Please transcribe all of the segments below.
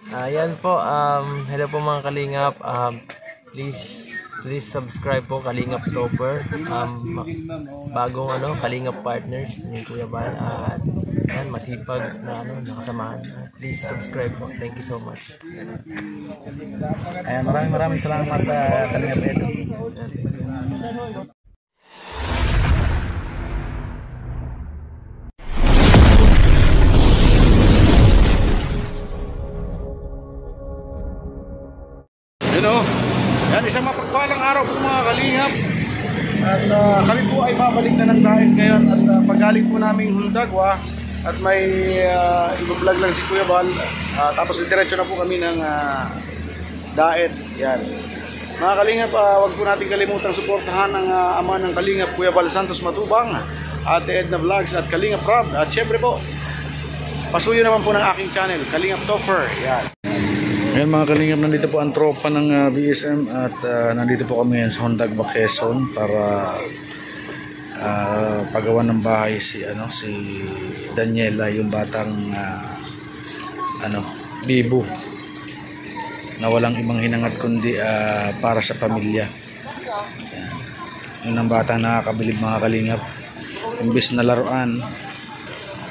Ayan po, hello po mga kalingap. Please subscribe po Kalingap Topper. Bagong Kalingap partners ni Kuya Bal. Yan, masipag na nakasamahan. Please subscribe po. Thank you so much. Ayan, maraming salamat Kalingap Edo. Yan, isang mapagpalang araw po mga kalingap. At kami po ay babalik na ng daet ngayon. At pagaling po namin Hundagwa at may i-vlog lang si Kuya Bal. Tapos diretso na po kami ng daet. Yan. Mga kalingap, wag po natin kalimutang suportahan ang ama ng Kalingap, Kuya Bal Santos Matubang, Ate Edna Vlogs at Kalingap Rob. At syempre po, pasuyo naman po ng aking channel, Kalingap Topper. Yan. Ayan mga kalingap, nandito po ang tropa ng BSM at nandito po kami sa Hundagwa, Quezon para pagawa ng bahay si Daniela, yung batang bibo na walang ibang hinangad kundi para sa pamilya. Ayan. Yun ang batang nakakabilib mga kalingap. Imbis na laruan,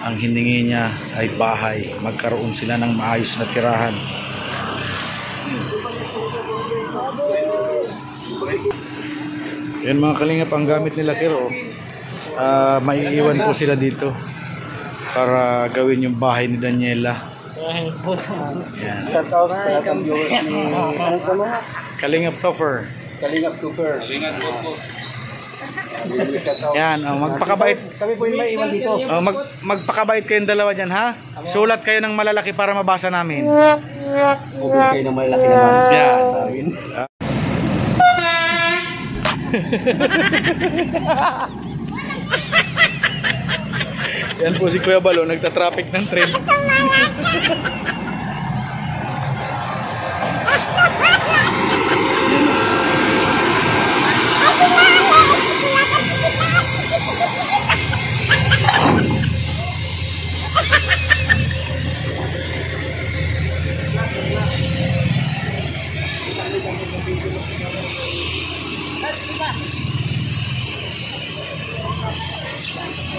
ang hiningi niya ay bahay, magkaroon sila ng maayos na tirahan. Yan mga kalingap, ang gamit nila Kiro, maiiwan po sila dito para gawin yung bahay ni Daniela. Yan. Kalingap Topper. Kalingap Topper. Yan, magpakabait. Kami po yung may iwan dito. Magpakabait kayong dalawa dyan, ha? Sulat kayo ng malalaki para mabasa namin. Huwag kayo ng malalaki naman. Yan. Yan po si Kuya Balo, nagta-traffic ng tren.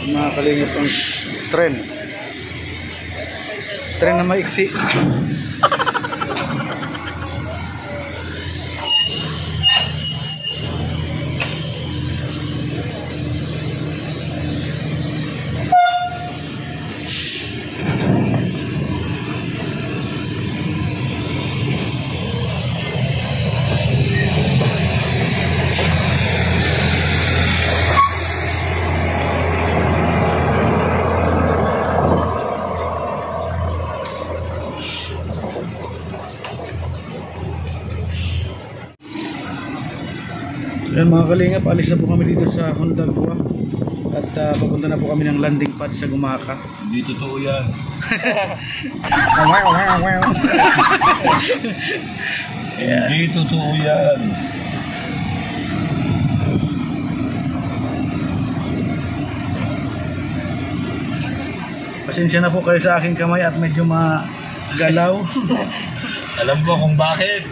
Mga kalingap ang tren na maiksi. Yan mga kalingap, alis na po kami dito sa Hundagwa at papunta na po kami ng landing pad sa Gumaka. Hindi totoo yan. Hindi totoo yan. Pasensya na po kayo sa aking kamay at medyo magalaw. Alam ko kung bakit.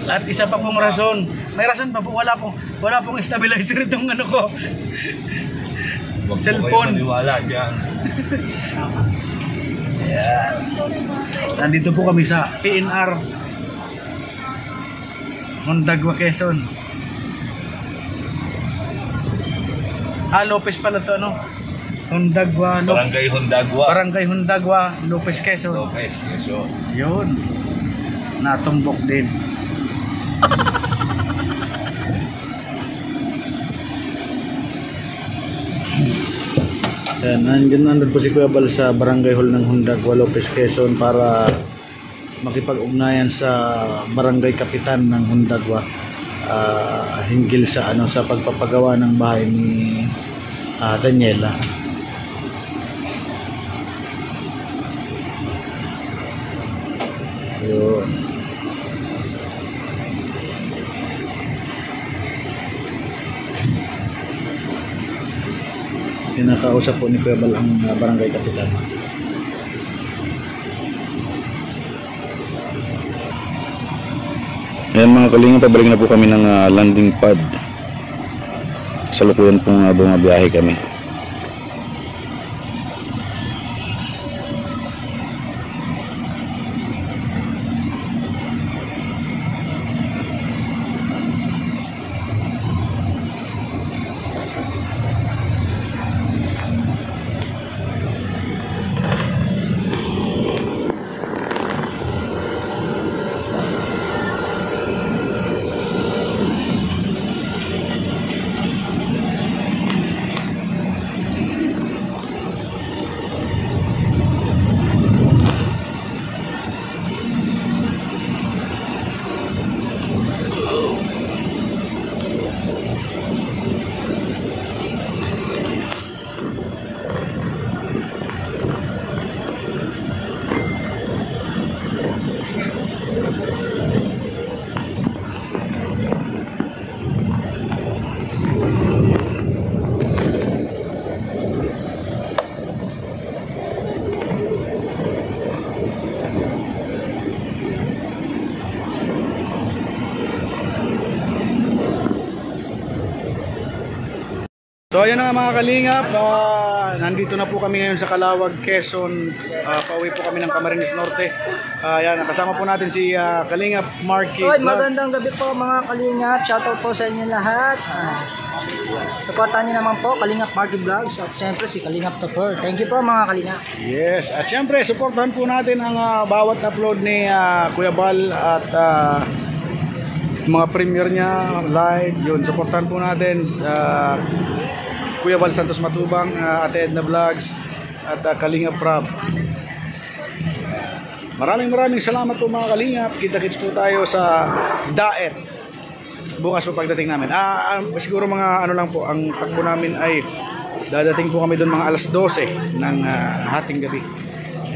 At isa pa pong rason. May rason pa po, wala pong stabilizer itong ko. Huwag Cellphone. po kayo maniwala dyan. Ayan. Nandito po kami sa PNR Hundagwa, Quezon. Lopez pala to, Hundagwa, Barangay Hundagwa. Barangay Hundagwa, Lopez, Quezon. Lopez, Quezon. Yun. Natumbok din. Ayan, nandun po si Kuya Bal sa Barangay Hall ng Hundagwa, Lopez, Quezon para makipag-ugnayan sa Barangay Kapitan ng Hundagwa hinggil sa sa pagpapagawa ng bahay ni Daniela. Yun. nakausap po ni Kuya Bal ang barangay kapitan. Ayan mga kalinga, pabalik na po kami ng landing pad. Sa lukuyan pong bumabiyahe kami. So ayun na nga mga kalingap, nandito na po kami ngayon sa Calawag, Quezon. Pauwi po kami ng Camarines Norte. Yan, kasama po natin si Kalingap Marky. Hoy, magandang gabi po mga kalingap. Shoutout po sa inyo lahat. Supportan niyo naman po Kalingap Marky Vlogs at siyempre si Kalingap Topper. Thank you po mga kalingap. Yes, at siyempre supportahan po natin ang bawat upload ni Kuya Bal at mga premiere niya live. Yun, supportahan po natin sa Kuya Bal Santos Matubang, Ate Edna Vlogs at Kalingap Prab. Maraming salamat po mga kalingap. Kita-kits po tayo sa Daet bukas po pagdating namin. Siguro mga ano lang po, ang takbo namin ay dadating po kami doon mga alas 12 ng hating gabi.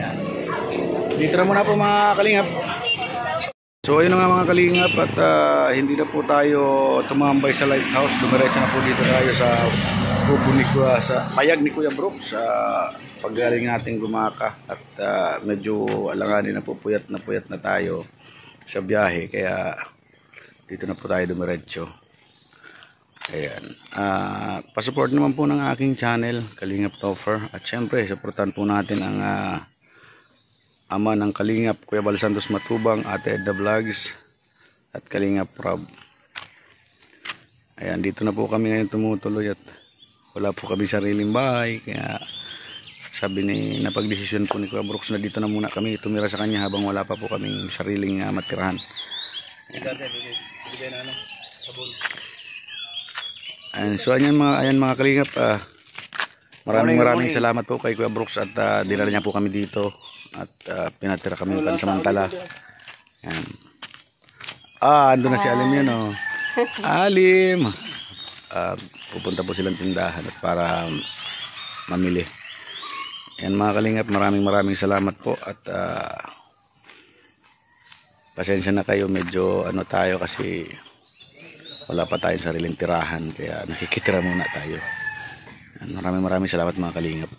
Yan. Dito na muna po mga kalingap. So ayun na nga mga kalingap at hindi na po tayo tumambay sa lighthouse. Dumiretso na po dito tayo sa kubo ni Kuya, sa payag ni Kuya Brooks. Paggaling natin gumaka at medyo alanganin na po, puyat na tayo sa biyahe. Kaya dito na po tayo dumiretso. Ayan. Pasupport naman po ng aking channel, Kalingap Topher. At syempre, supportan po natin ang ama ng Kalingap, Kuya Bal Santos Matubang, Ate Edna Vlogs at Kalingap Prab. Ayan, dito na po kami ngayon tumutuloy at wala po kami sariling bahay, kaya sabi ni napagdesisyon po ni Kuya Brooks na dito na muna kami tumira sa kanya habang wala pa po kaming sariling matirahan. Ayan, so ayan mga kalingap, maraming salamat po kay Kuya Brooks at dinala niya po kami dito at pinatira kami pansamantala. Ayan. Ando na si Alim yun, oh. Alim. Pupunta po silang tindahan at para mamili. Ayan mga kalingap, maraming salamat po at pasensya na kayo, medyo ano tayo kasi wala pa tayong sariling tirahan kaya nakikitira muna tayo. Ayan, maraming salamat mga kalingap.